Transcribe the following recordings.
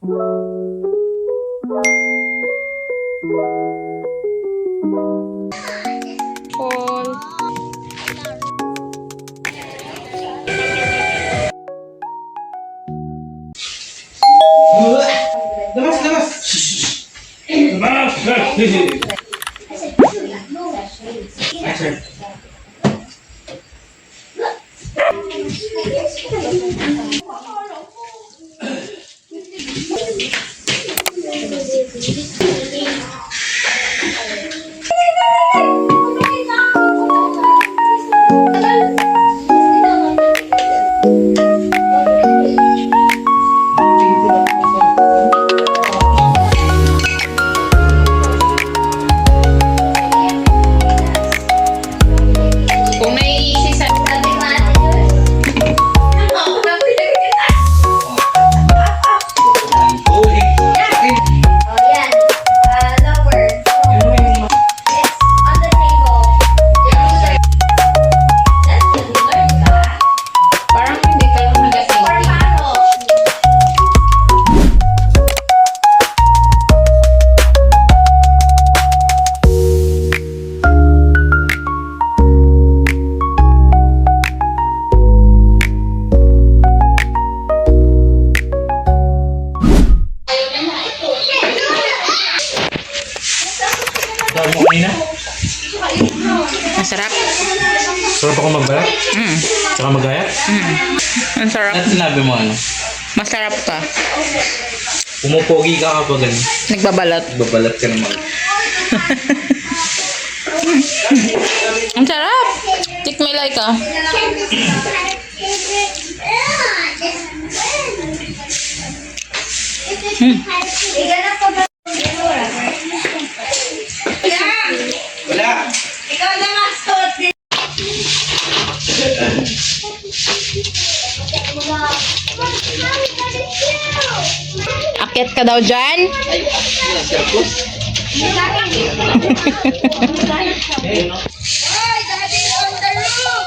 Paul. Labas, labas! Labas! Action. Kung naiisi sa... Parang hindi ka lang nagasing. Tawag mo kanina? Masarap. Sarap ako magbalat? Mm. Tsaka magayat? Ang sarap. At sinabi mo ano? Masarap ka. Pumupogi ka kapag ano? Nagbabalot. Babalat ka naman. Ang sarap. Tikmilay ka. Wala! Ikaw na mascot. Akyat ka daw dyan. Ay, daddy on the roof.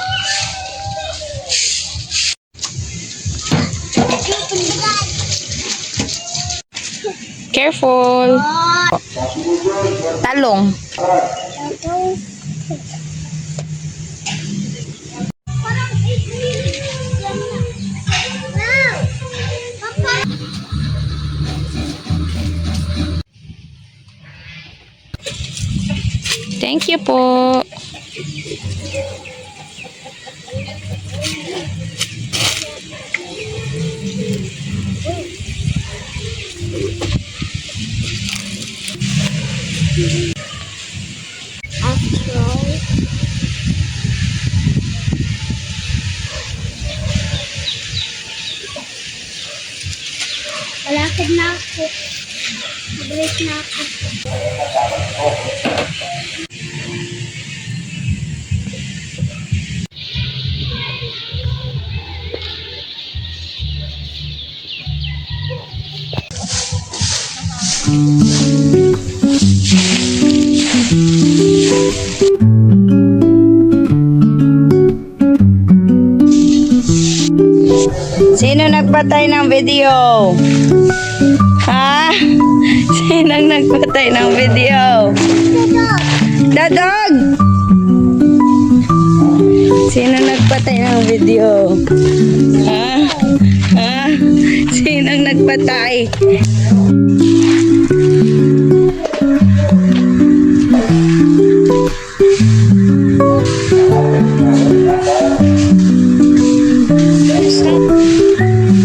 Careful. Talong. Parang 8 minutes lang na. Wow. Papa. Thank you po. After all. Malapit na ako. Mabilis na ako. Sino nagpatay ng video? Ha? Sino nagpatay ng video? Dadog! Sino nagpatay ng video? Ha? Ha? Sino nagpatay?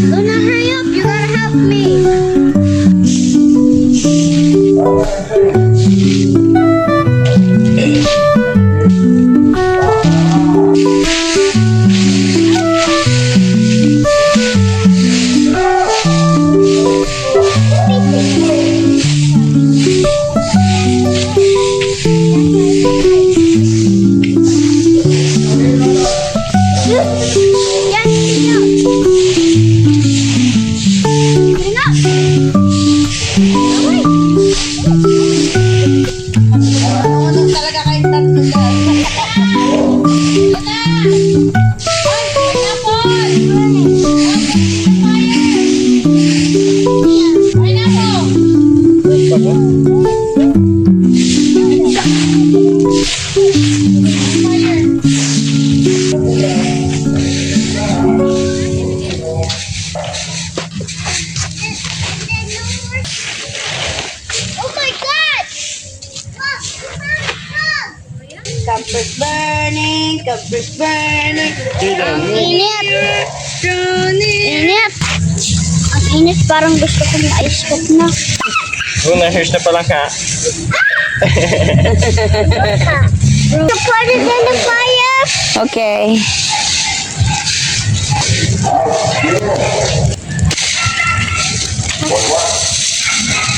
Luna, hurry up. You gotta help me. Yan, yan. Get up. Oh my God! Campers burning, campers burning. Init! Drowning. Init! Ang init, parang gusto kong ice cook na. Na-search na pala ka. To put it in the fire! Okay.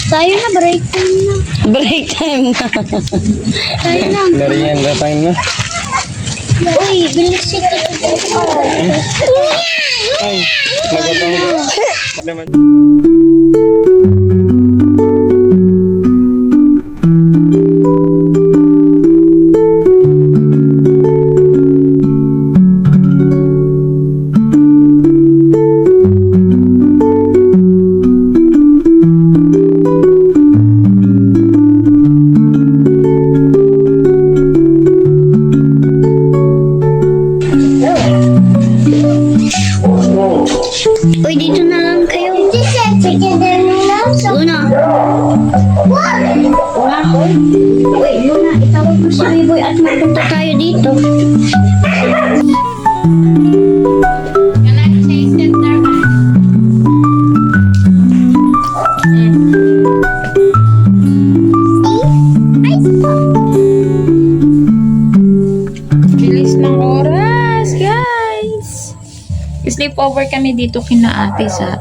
Tayo na, break time na. Break time na. Tayo na. Merienda time na. Uy, bilis ito. Ay, nagatang. Naman. Uy, dito na lang kayo. Luna. Luna. Uy, Luna, itawag mo si Riboy at magpunta tayo dito. Bilis ng oras, guys. Sleepover kami dito kina ate sa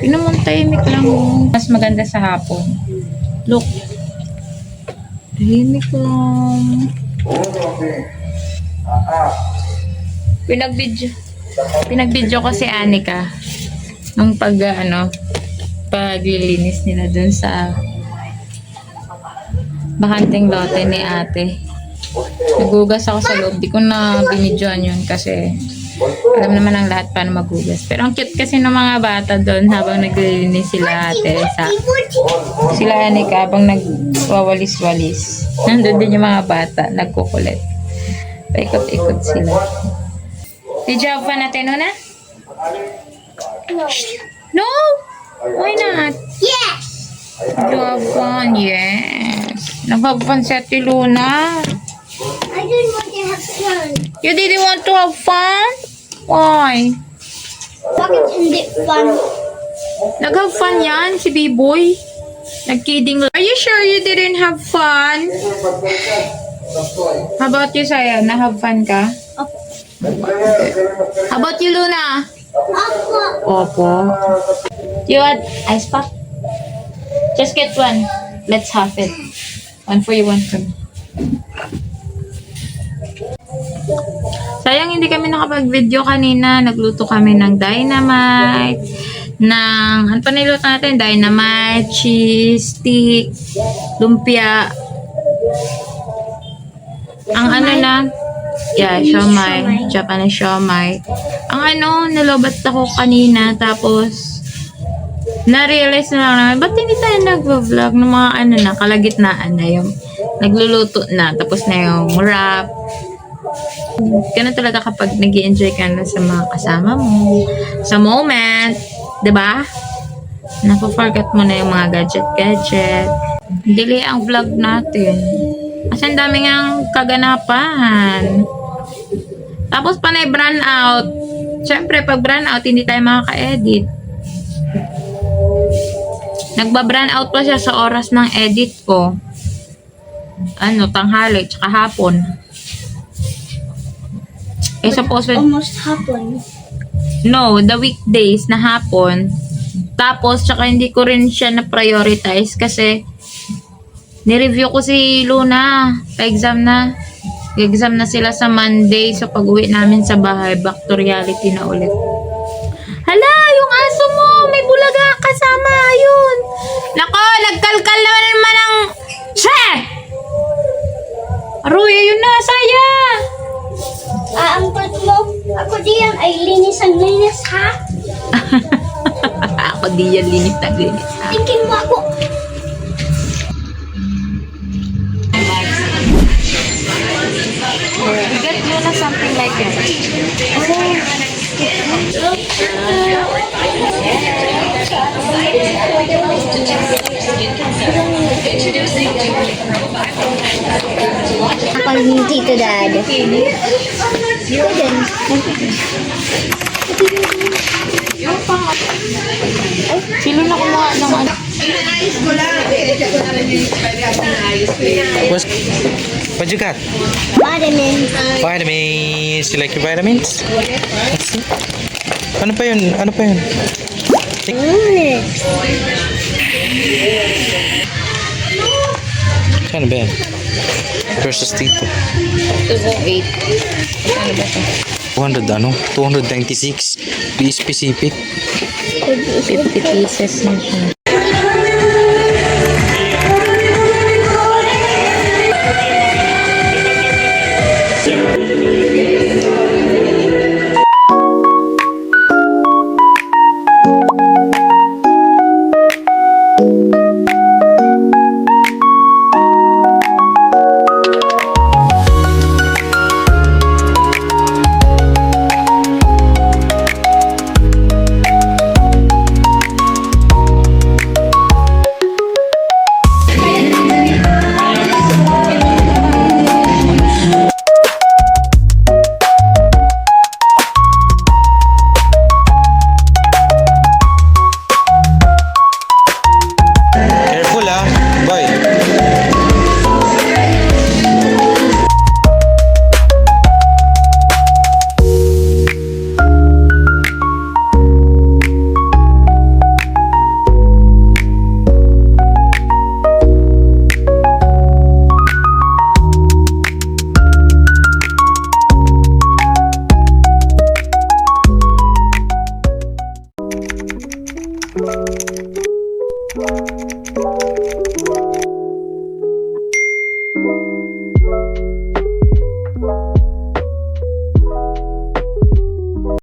pinamantahimik lang. Mas maganda sa hapon. Look. Tahimik lang. Pinagbidyo ko si Anika nung paglilinis nila dun sa bakanting lote ni ate. Nagugas ako sa loob. Di ko na binidyoan yun kasi alam naman ang lahat paano magugas. Pero ang cute kasi ng mga bata doon habang naglilinis sila ate sila Anika habang nagwawalis-walis. Nandun din yung mga bata nagkukulit. Paikot-ikot sila. Did you have fun natin na? No! Why not? Yes! Did you have fun? Yes. Nag-have fun si Ate Luna. I didn't want to have fun. You didn't want to have fun? Why? Bakit hindi fun? Nag-have fun yan, si B-Boy. Nag-kidding lang. Are you sure you didn't have fun? How about you, Saya? Na-have fun ka? How about you, Luna? Ako. Opo. You want ice pop? Just get one. Let's have it. One for you, one for me. Sayang hindi kami nakapag-video kanina. Nagluto kami ng dynamite. Ano pa niluto natin? Dynamite, cheese, stick, lumpia. Ang siomai. Japanese siomai. Ang nilobat ako kanina. Tapos, na-realize na lang namin, ba't hindi tayo nag-vlog ng mga kalagitnaan na yung nagluluto na. Tapos na yung wrap. Ganun talaga kapag nag-i-enjoy ka na sa mga kasama mo. Sa moment. Diba? Napo-forget mo na yung mga gadget-gadget. Delay ang vlog natin. Kasi ang dami nga kaganapan. Tapos panay brand out. Siyempre, pag brand out, hindi tayo makaka-edit. Nagba-brand out pa siya sa oras ng edit ko. Tanghali, tsaka hapon. Supposed Almost happened. no, the weekdays na hapon. Tapos, tsaka hindi ko rin siya na-prioritize kasi nireview ko si Luna. Pa-exam na. Exam na sila sa Monday. So, pag-uwi namin sa bahay, back to reality na ulit. Hala, yung aso mo! May bulaga kasama! Ayun! Nako, nagkalkal naman ang... Che! Aroy, ayun na, Saya! Ang part mo, ako diyan ay linis ang linis, ha? Ako di yan linis na linis. Tingin mo ako. Get Luna something like that. Ako yung Tito Dad. Ikaw din. Silo na kumuha ng ano. What you got? Vitamins. Vitamins. You like your vitamins? Let's see. Ano pa yun? Ano pa yun? Ano ba yan? Versus Tito. 208. Ano ba ito? 200 ano? 296. Be specific. 50 pieces na siya. Careful ah, boy. Thank you.